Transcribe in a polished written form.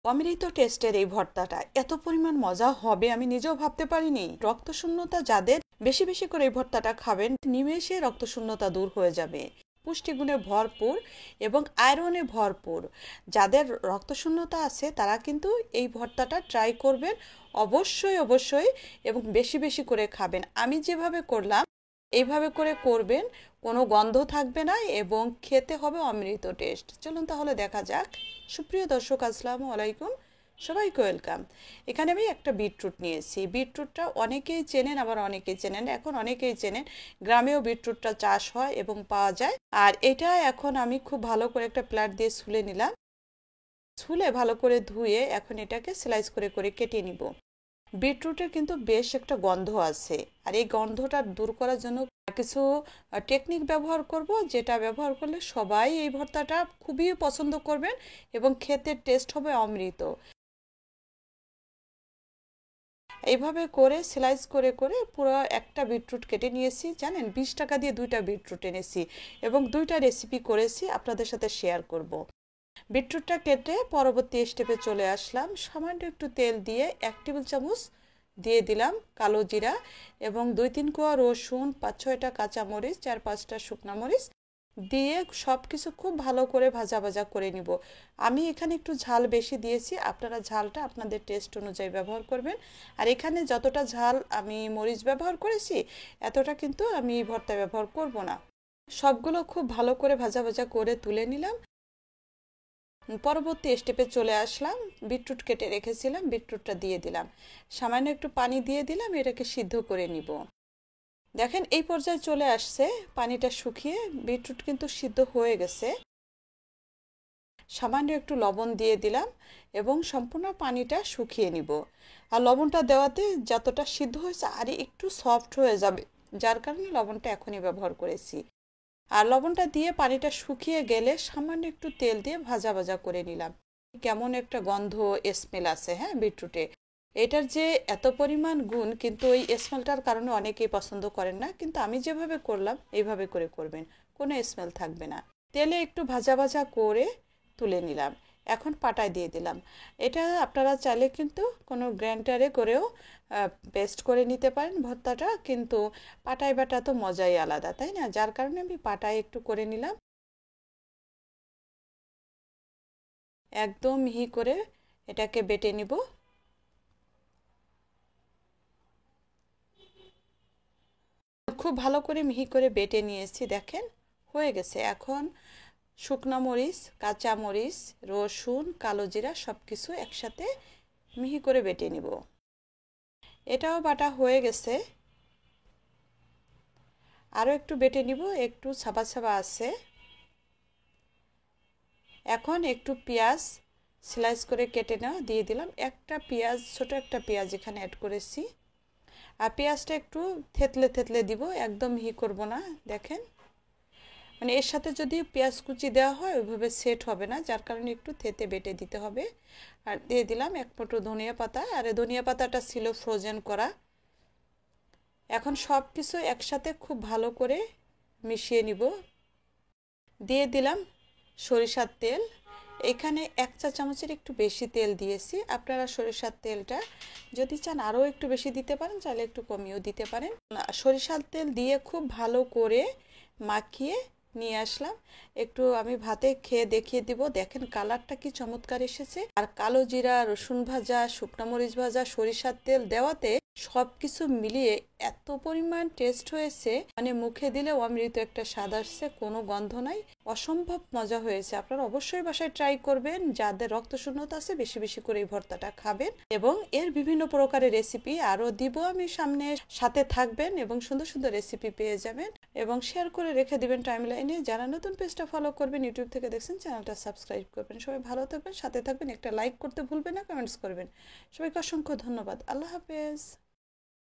অমৃত টেস্টের এই ভর্তাটা এত পরিমাণ মজা হবে আমি নিজেও ভাবতে পারিনি। রক্তশূন্যতা যাদের, বেশি বেশি করে এই ভর্তাটা খাবেন, নিমেষে রক্তশূন্যতা দূর হয়ে যাবে। পুষ্টিগুণে ভরপুর এবং আয়রনে ভরপুর। যাদের রক্তশূন্যতা আছে তারা কিন্তু এই ভর্তাটা ট্রাই করবেন অবশ্যই অবশ্যই, এবং বেশি বেশি করে খাবেন। আমি যেভাবে করলাম এইভাবে করে করবেন, কোনো গন্ধ থাকবে না এবং খেতে হবে অমৃত টেস্ট। চলুন তাহলে দেখা যাক। সুপ্রিয় দর্শক, আসসালামু আলাইকুম, সবাইকে ওয়েলকাম। এখানে আমি একটা বিটরুট নিয়েছি। বিটরুটটা অনেকেই চেনেন, আবার অনেকেই চেনেন, এখন অনেকেই চেনেন। গ্রামেও বিটরুটটা চাষ হয় এবং পাওয়া যায়। আর এটা এখন আমি খুব ভালো করে একটা প্লেট দিয়ে ছুলে নিলাম। ছুলে ভালো করে ধুয়ে এখন এটাকে স্লাইস করে করে কেটে নিব। বিটরুটের কিন্তু বেশ একটা গন্ধ আছে, আর এই গন্ধটা দূর করার জন্য কিছু টেকনিক ব্যবহার করব, যেটা ব্যবহার করলে সবাই এই ভর্তাটা খুবই পছন্দ করবেন এবং খেতে টেস্ট হবে অমৃত। এইভাবে করে স্লাইস করে করে পুরো একটা বিটরুট কেটে নিয়েছি। জানেন, 20 টাকা দিয়ে 2টা বিটরুট এনেছি এবং 2টা রেসিপি করেছি, আপনাদের সাথে শেয়ার করব। বিটরুটটা কেটে পরবর্তী স্টেপে চলে আসলাম। সামান্য একটু তেল দিয়ে 1 টেবিল চামচ দিয়ে দিলাম কালো জিরা এবং 2-3 কোয়া রসুন, 5-6টা কাঁচামরিচ, 4-5টা শুকনা মরিচ দিয়ে সব কিছু খুব ভালো করে ভাজা ভাজা করে নিব। আমি এখানে একটু ঝাল বেশি দিয়েছি, আপনারা ঝালটা আপনাদের টেস্ট অনুযায়ী ব্যবহার করবেন। আর এখানে যতটা ঝাল আমি মরিচ ব্যবহার করেছি এতটা কিন্তু আমি ভর্তা ব্যবহার করব না। সবগুলো খুব ভালো করে ভাজা ভাজা করে তুলে নিলাম। পরবর্তী স্টেপে চলে আসলাম। বিটরুট কেটে রেখেছিলাম, বিটরুটটা দিয়ে দিলাম, সামান্য একটু পানি দিয়ে দিলাম, এটাকে সিদ্ধ করে নিব। দেখেন এই পর্যায়ে চলে আসছে, পানিটা শুকিয়ে বিটরুট কিন্তু সিদ্ধ হয়ে গেছে। সামান্য একটু লবণ দিয়ে দিলাম এবং সম্পূর্ণ পানিটা শুকিয়ে নিব। আর লবণটা দেওয়াতে যতটা সিদ্ধ হয়েছে আর একটু সফট হয়ে যাবে, যার কারণে লবণটা এখনই ব্যবহার করেছি। আর লবণটা দিয়ে পানিটা শুকিয়ে গেলে সামান্য একটু তেল দিয়ে ভাজা ভাজা করে নিলাম। কেমন একটা গন্ধ, স্মেল আছে হ্যাঁ বিটরুটে। এটার যে এত পরিমাণ গুণ, কিন্তু ওই স্মেলটার কারণে অনেকেই পছন্দ করেন না, কিন্তু আমি যেভাবে করলাম এইভাবে করে করবেন, কোনো স্মেল থাকবে না। তেলে একটু ভাজা ভাজা করে তুলে নিলাম। এখন পাটায় দিয়ে দিলাম। এটা আপনারা চাইলে কিন্তু কোনো গ্রাইন্ডারে করেও পেস্ট করে নিতে পারেন ভর্তাটা, কিন্তু পাটায় বাটা তো মজাই আলাদা, তাই না? যার কারণে আমি পাটায় একটু করে নিলাম। একদম মিহি করে এটাকে বেটে নিব। খুব ভালো করে মিহি করে বেটে নিয়েছি, দেখেন হয়ে গেছে। এখন শুকনো মরিচ, কাঁচা মরিচ, রসুন, কালো জিরা সব কিছু একসাথে মিহি করে বেটে নিব। এটাও বাটা হয়ে গেছে, আরও একটু বেটে নিব, একটু ছাবা ছাবা আছে। এখন একটু পেঁয়াজ স্লাইস করে কেটে নেওয়া দিয়ে দিলাম। একটা পেঁয়াজ, ছোট একটা পেঁয়াজ এখানে অ্যাড করেছি। আর পেঁয়াজটা একটু থেতলে থেতলে দিব, একদম মিহি করব না। দেখেন, মানে এর সাথে যদি পেঁয়াজ কুচি দেওয়া হয় ওইভাবে সেট হবে না, যার কারণে একটু থেতে বেটে দিতে হবে। আর দিয়ে দিলাম 1 মুঠো ধনিয়া পাতা, আর এই ধনিয়া পাতাটা ছিল ফ্রোজেন করা। এখন সব কিছু একসাথে খুব ভালো করে মিশিয়ে নিব। দিয়ে দিলাম সরিষার তেল। এখানে 1 চা চামচের একটু বেশি তেল দিয়েছি। আপনারা সরিষার তেলটা যদি চান আরও একটু বেশি দিতে পারেন, চাইলে একটু কমিয়েও দিতে পারেন। সরিষার তেল দিয়ে খুব ভালো করে মাখিয়ে নিয়ে আসলাম। একটু আমি ভাতে খেয়ে দেখিয়ে দিব, দেখেন কালারটা কি চমৎকার এসেছে। আর কালো জিরা, রসুন ভাজা, শুকনো মরিচ ভাজা, সরিষার তেল দেওয়াতে সব কিছু মিলিয়ে এত পরিমাণ টেস্ট হয়েছে, মানে মুখে দিলে অমৃত একটা স্বাদ আসছে, কোনো গন্ধ নাই, অসম্ভব মজা হয়েছে। আপনারা অবশ্যই বাসায় ট্রাই করবেন। যাদের রক্তশূন্যতা আছে বেশি বেশি করে এই ভর্তাটা খাবেন। এবং এর বিভিন্ন প্রকারের রেসিপি আরও দিব আমি সামনে, সাথে থাকবেন এবং সুন্দর সুন্দর রেসিপি পেয়ে যাবেন। এবং শেয়ার করে রেখে দিবেন টাইমলাইনে। যারা নতুন পেজটা ফলো করবেন, ইউটিউব থেকে দেখছেন, চ্যানেলটা সাবস্ক্রাইব করবেন। সবাই ভালো থাকবেন, সাথে থাকবেন, একটা লাইক করতে ভুলবেন না, কমেন্টস করবেন। সবাইকে অসংখ্য ধন্যবাদ। আল্লাহ হাফেজ।